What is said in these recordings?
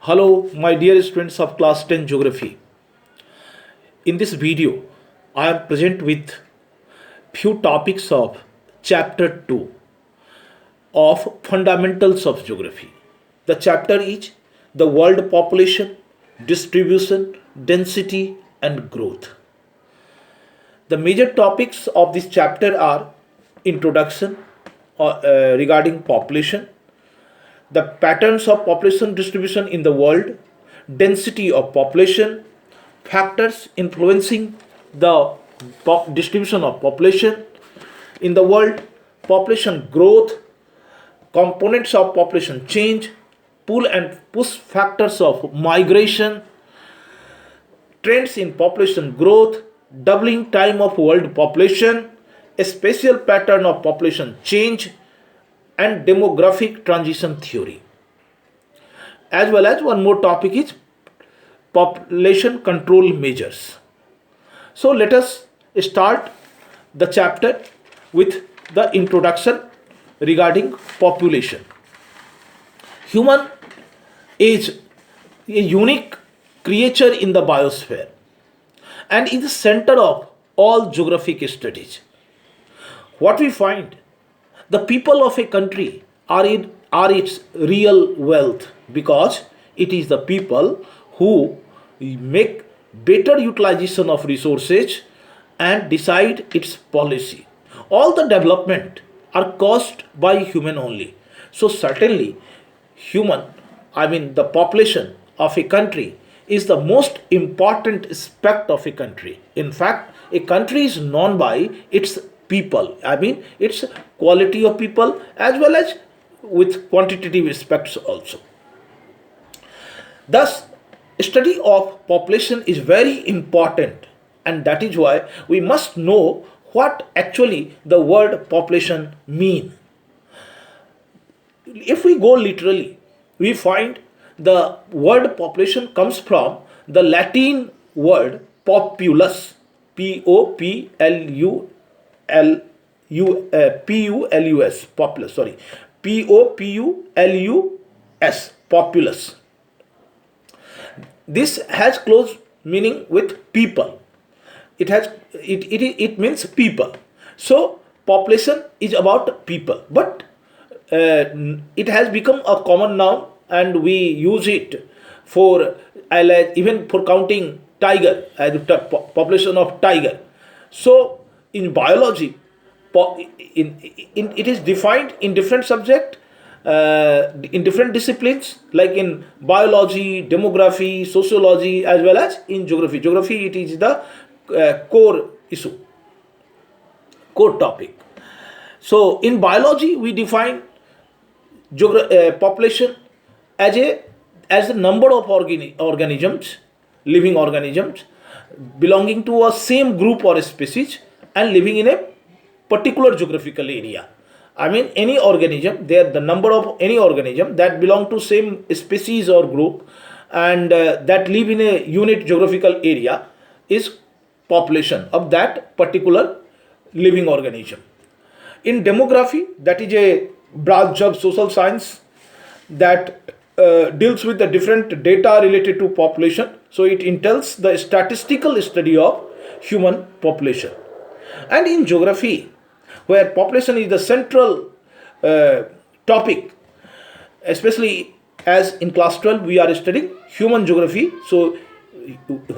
Hello, my dear students of class 10 geography. In this video, I am present with few topics of chapter 2 of fundamentals of geography. The chapter is the world population, distribution, density and growth. The major topics of this chapter are introduction regarding population, the patterns of population distribution in the world, density of population, factors influencing the distribution of population in the world, population growth, components of population change, pull and push factors of migration, trends in population growth, doubling time of world population, a spatial pattern of population change, and demographic transition theory. As well as one more topic is population control measures. So let us start the chapter with the introduction regarding population. Human is a unique creature in the biosphere and is the center of all geographic studies. What we find, the people of a country are its real wealth because it is the people who make better utilization of resources and decide its policy. All the development are caused by human only. So certainly human, the population of a country is the most important aspect of a country. In fact, a country is known by its people, its quality of people as well as with quantitative aspects also. Thus, study of population is very important, and that is why we must know what actually the word population mean. If we go literally, we find the word population comes from the Latin word populus, populus, populus, sorry, populus, populus. This has close meaning with people. It means people. So population is about people, but it has become a common noun and we use it for even for counting tiger as population of tiger. So in biology, it is defined in different subject, in different disciplines like in biology, demography, sociology as well as in geography. Geography, it is the core issue, core topic. So in biology we define population as the number of organisms, living organisms belonging to a same group or a species and living in a particular geographical area. Any organism, the number of any organism that belong to same species or group and that live in a unit geographical area is population of that particular living organism. In demography, that is a branch of social science that deals with the different data related to population. So it entails the statistical study of human population. And in geography, where population is the central topic, especially as in class 12 we are studying human geography. So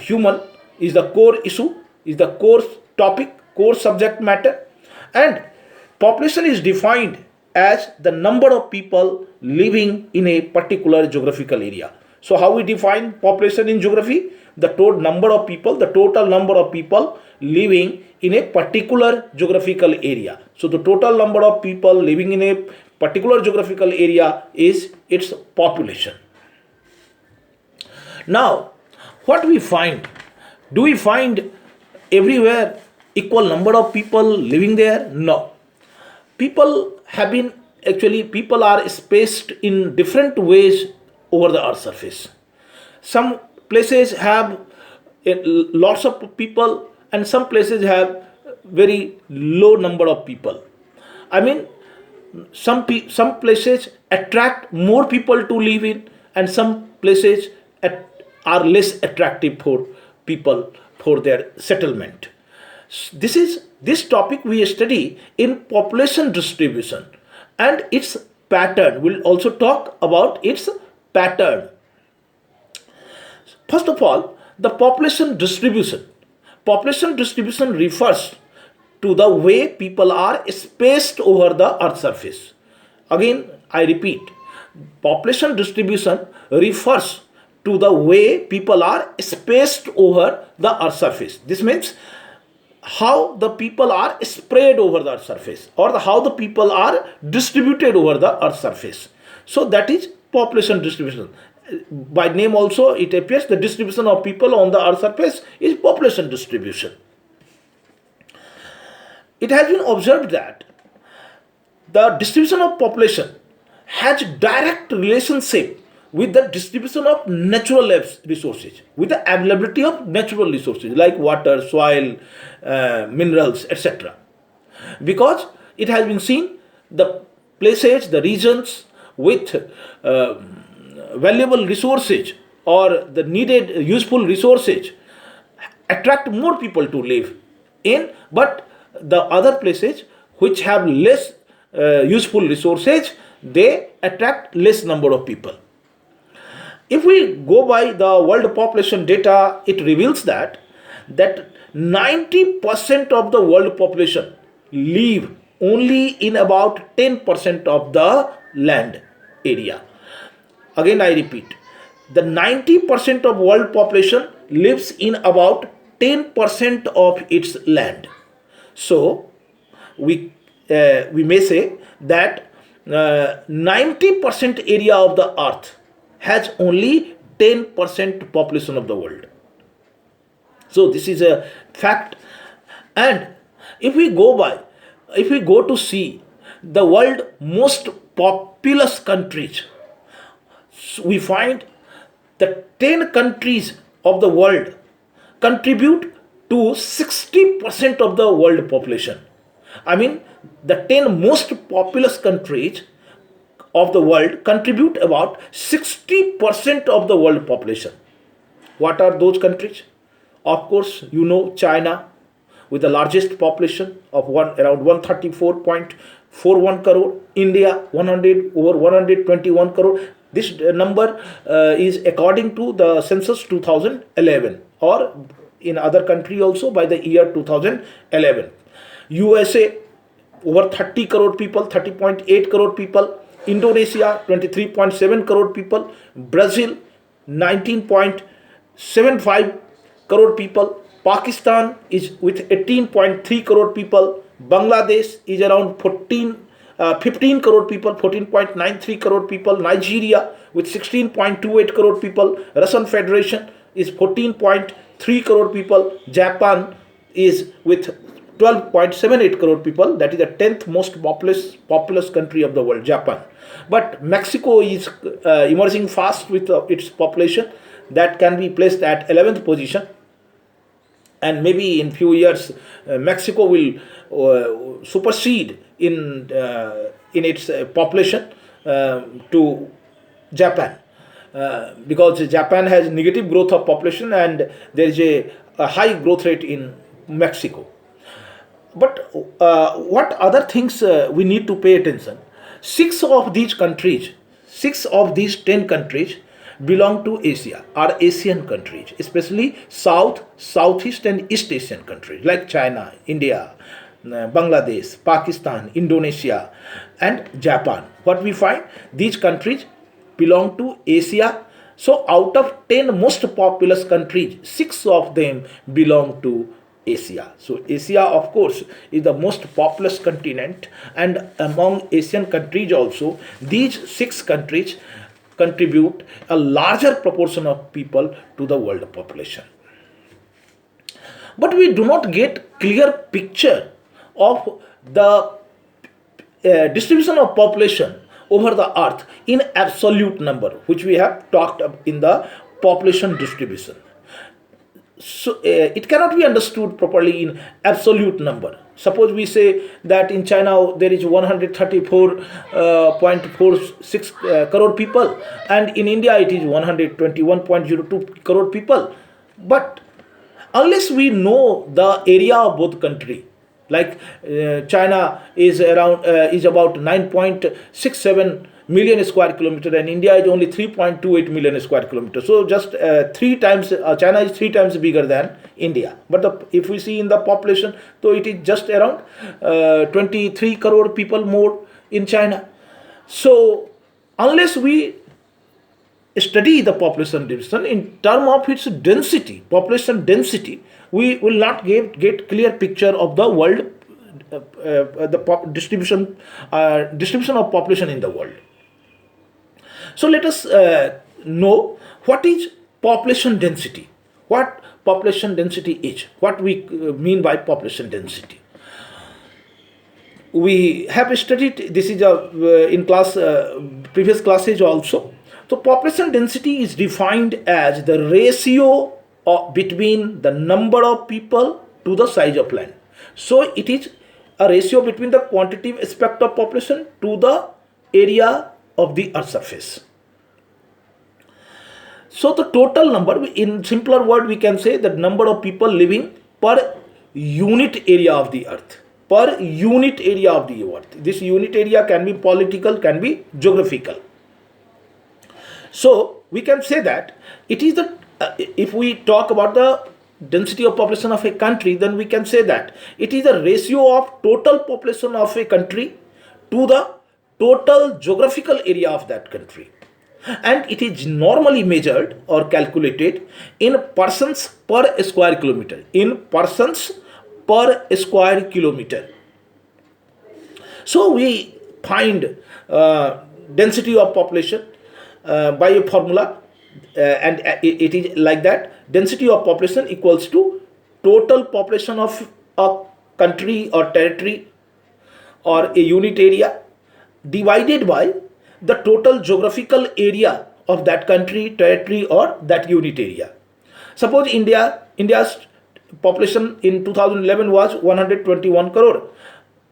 human is the core issue, is the core topic, core subject matter, and population is defined as the number of people living in a particular geographical area. So how we define population in geography? The total number of people living in a particular geographical area. So the total number of people living in a particular geographical area is its population. Now, what we find? Do we find everywhere equal number of people living there? No. People are spaced in different ways over the earth's surface. Some places have lots of people and some places have very low number of people. Some places attract more people to live in and some places are less attractive for people for their settlement. This topic we study in population distribution and its pattern. We'll also talk about its pattern. First of all, the population distribution. Population distribution refers to the way people are spaced over the earth surface. Again, I repeat, population distribution refers to the way people are spaced over the earth surface. This means how the people are spread over the earth surface, or how the people are distributed over the earth surface. So that is population distribution. By name also it appears the distribution of people on the earth surface is population distribution. It has been observed that the distribution of population has direct relationship with the distribution of natural resources, with the availability of natural resources like water, soil, minerals, etc. Because it has been seen the places, the regions with valuable resources or the needed useful resources attract more people to live in, but the other places which have less useful resources, they attract less number of people. If we go by the world population data, it reveals that 90% of the world population live only in about 10% of the land area. Again, I repeat, the 90% of world population lives in about 10% of its land. So we may say that 90% area of the earth has only 10% population of the world. So this is a fact. And if we go to see the world most populous countries, we find the 10 countries of the world contribute to 60% of the world population. I mean, the 10 most populous countries of the world contribute about 60% of the world population. What are those countries? Of course, you know China, with the largest population of around 134.41 crore. India, over 121 crore. This number is according to the census 2011, or in other country also by the year 2011. USA, over 30 crore people, 30.8 crore people. Indonesia, 23.7 crore people. Brazil, 19.75 crore people. Pakistan is with 18.3 crore people. Bangladesh is around 15 crore people, 14.93 crore people. Nigeria with 16.28 crore people. Russian Federation is 14.3 crore people. Japan is with 12.78 crore people. That is the 10th most populous country of the world, Japan. But Mexico is emerging fast with its population. That can be placed at 11th position. And maybe in few years, Mexico will supersede in its population to Japan, because Japan has negative growth of population and there is a high growth rate in Mexico. But what other things we need to pay attention? 6 of these 10 countries belong to Asia, are Asian countries, especially South, Southeast and East Asian countries like China, India, Bangladesh, Pakistan, Indonesia and Japan. What we find, these countries belong to Asia. So out of 10 most populous countries, 6 of them belong to Asia. So Asia, of course, is the most populous continent, and among Asian countries also, these 6 countries contribute a larger proportion of people to the world population. But we do not get clear picture of the distribution of population over the earth in absolute number, which we have talked in the population distribution. So it cannot be understood properly in absolute number. Suppose we say that in China there is 134.46 crore people, and in India it is 121.02 crore people. But unless we know the area of both country, like China is around is about 9.67 million square kilometer, and India is only 3.28 million square kilometer. So just three times, China is three times bigger than India. But if we see in the population, so it is just around 23 crore people more in China. So unless we study the population division in term of its density, population density, we will not get clear picture of the world, distribution of population in the world. So let us know what is population density. What population density is. What we mean by population density. We have studied this is in class previous classes also. So population density is defined as the ratio between the number of people to the size of land. So it is a ratio between the quantitative aspect of population to the area of the earth surface. So the total number, in simpler word we can say the number of people living per unit area of the earth. Per unit area of the earth. This unit area can be political, can be geographical. So we can say that it is the if we talk about the density of population of a country, then we can say that it is a ratio of total population of a country to the total geographical area of that country, and it is normally measured or calculated in persons per square kilometer. In persons per square kilometer. So we find density of population by a formula, and it is like that: density of population equals to total population of a country or territory or a unit area divided by the total geographical area of that country, territory, or that unit area. Suppose India's population in 2011 was 121 crore,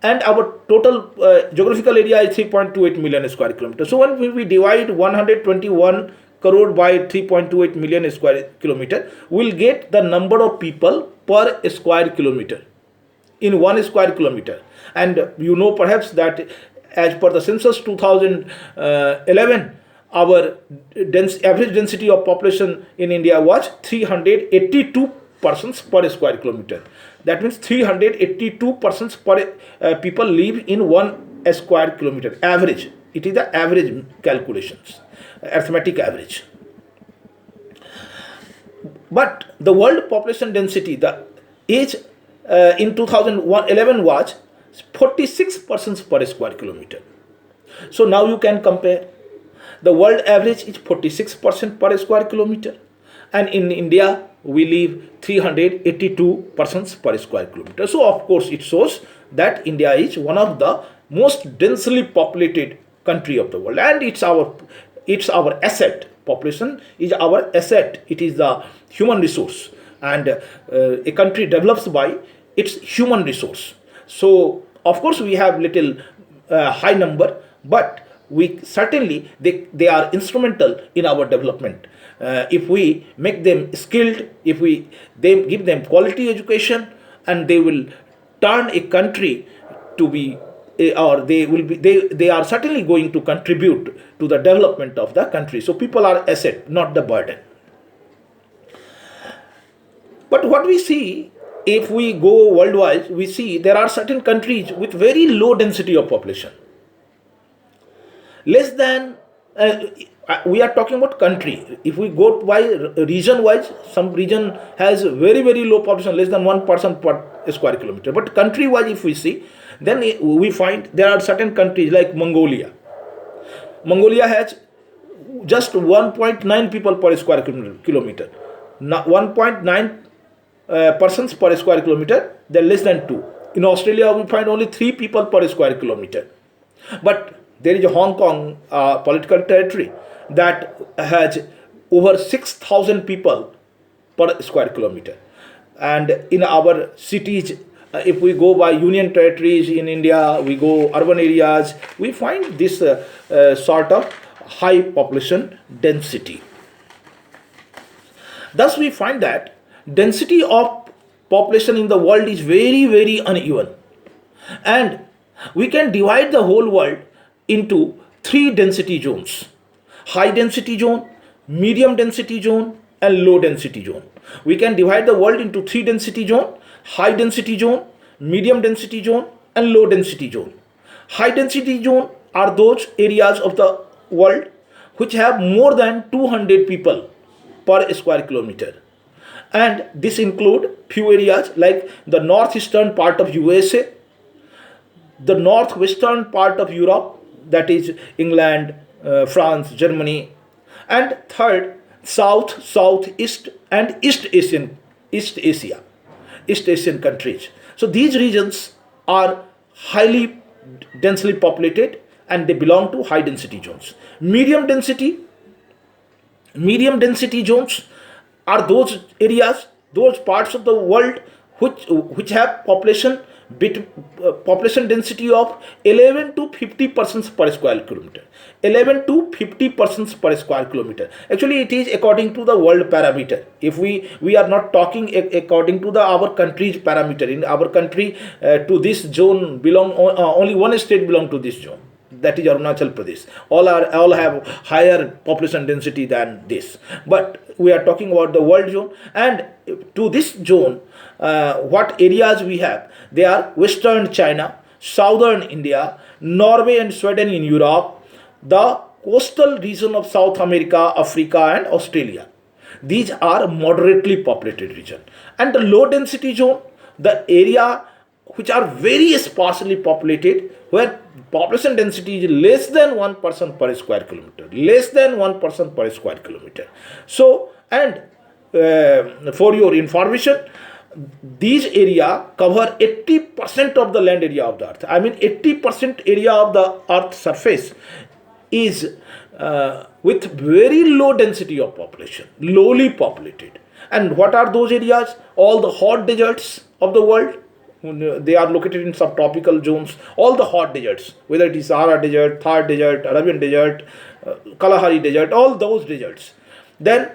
and our total geographical area is 3.28 million square kilometers. So when we divide 121 crore by 3.28 million square kilometer, we'll get the number of people per square kilometer in 1 square kilometer. And you know perhaps that as per the census 2011, our average density of population in India was 382 persons per square kilometer. That means 382 persons per people live in 1 square kilometer. Average. It is the average calculations, arithmetic average. But the world population density, the age in 2011 was 46 persons per square kilometer. So now you can compare. The world average is 46% per square kilometer, and in India we live 382 persons per square kilometer. So of course it shows that India is one of the most densely populated country of the world, and it's our asset. Population is our asset. It is the human resource, and a country develops by its human resource. So of course we have little high number, but we certainly they are instrumental in our development. If we make them skilled, if we give them quality education, and they will turn a country to be, or they are certainly going to contribute to the development of the country. So people are asset, not the burden. But what we see, if we go worldwide, we see there are certain countries with very low density of population. Less than, we are talking about country. If we go by region wise, some region has very, very low population, less than 1% per square kilometer. But country wise, if we see, then we find there are certain countries like Mongolia. Mongolia has just 1.9 people per square kilometer. 1.9 persons per square kilometer, they are less than 2. In Australia, we find only 3 people per square kilometer. But there is a Hong Kong political territory that has over 6,000 people per square kilometer. And in our cities, if we go by union territories in India, we go urban areas, we find this sort of high population density. Thus, we find that density of population in the world is very, very uneven. And we can divide the whole world into three density zones: high density zone, medium density zone, and low density zone. We can divide the world into three density zone: high density zone, medium density zone, and low density zone. High density zone are those areas of the world which have more than 200 people per square kilometer. And this include few areas like the northeastern part of USA, the northwestern part of Europe, that is England, France, Germany, and third, South, Southeast, and East Asian countries. So these regions are highly densely populated and they belong to high density zones. Medium density zones are those areas, those parts of the world which have population density of 11 to 50 persons per square kilometer. 11 to 50 persons per square kilometer. Actually, it is according to the world parameter. If we are not talking according to our country's parameter. In our country, to this zone belong only one state belong to this zone. That is Arunachal Pradesh. All have higher population density than this. But we are talking about the world zone, and to this zone, what areas we have? They are Western China, Southern India, Norway and Sweden in Europe, the coastal region of South America, Africa, and Australia. These are moderately populated region. And the low density zone, the area which are very sparsely populated, where population density is less than 1 person per square kilometer. Less than 1 person per square kilometer. So, and for your information, these area cover 80% of the land area of the earth. I mean 80% area of the earth surface is with very low density of population, lowly populated. And what are those areas? All the hot deserts of the world. They are located in subtropical zones. All the hot deserts, whether it is Sahara Desert, Thar Desert, Arabian Desert, Kalahari Desert, all those deserts. Then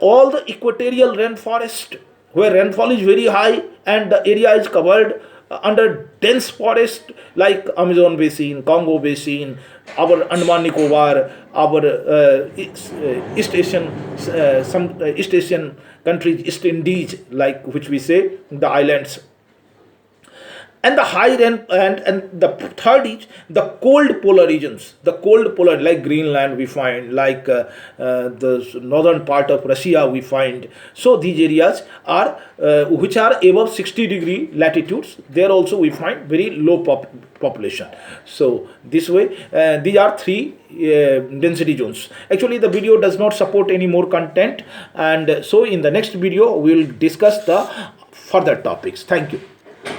all the equatorial rainforest, where rainfall is very high and the area is covered under dense forest like Amazon Basin, Congo Basin, our Andaman Nicobar, our East Asian, some East Asian countries, East Indies, like which we say, the islands. And the high and the third is the cold polar regions. The cold polar, like Greenland we find, like the northern part of Russia we find. So these areas are which are above 60-degree latitudes. There also we find very low population. So this way, these are three density zones. Actually, the video does not support any more content, and so in the next video we will discuss the further topics. Thank you.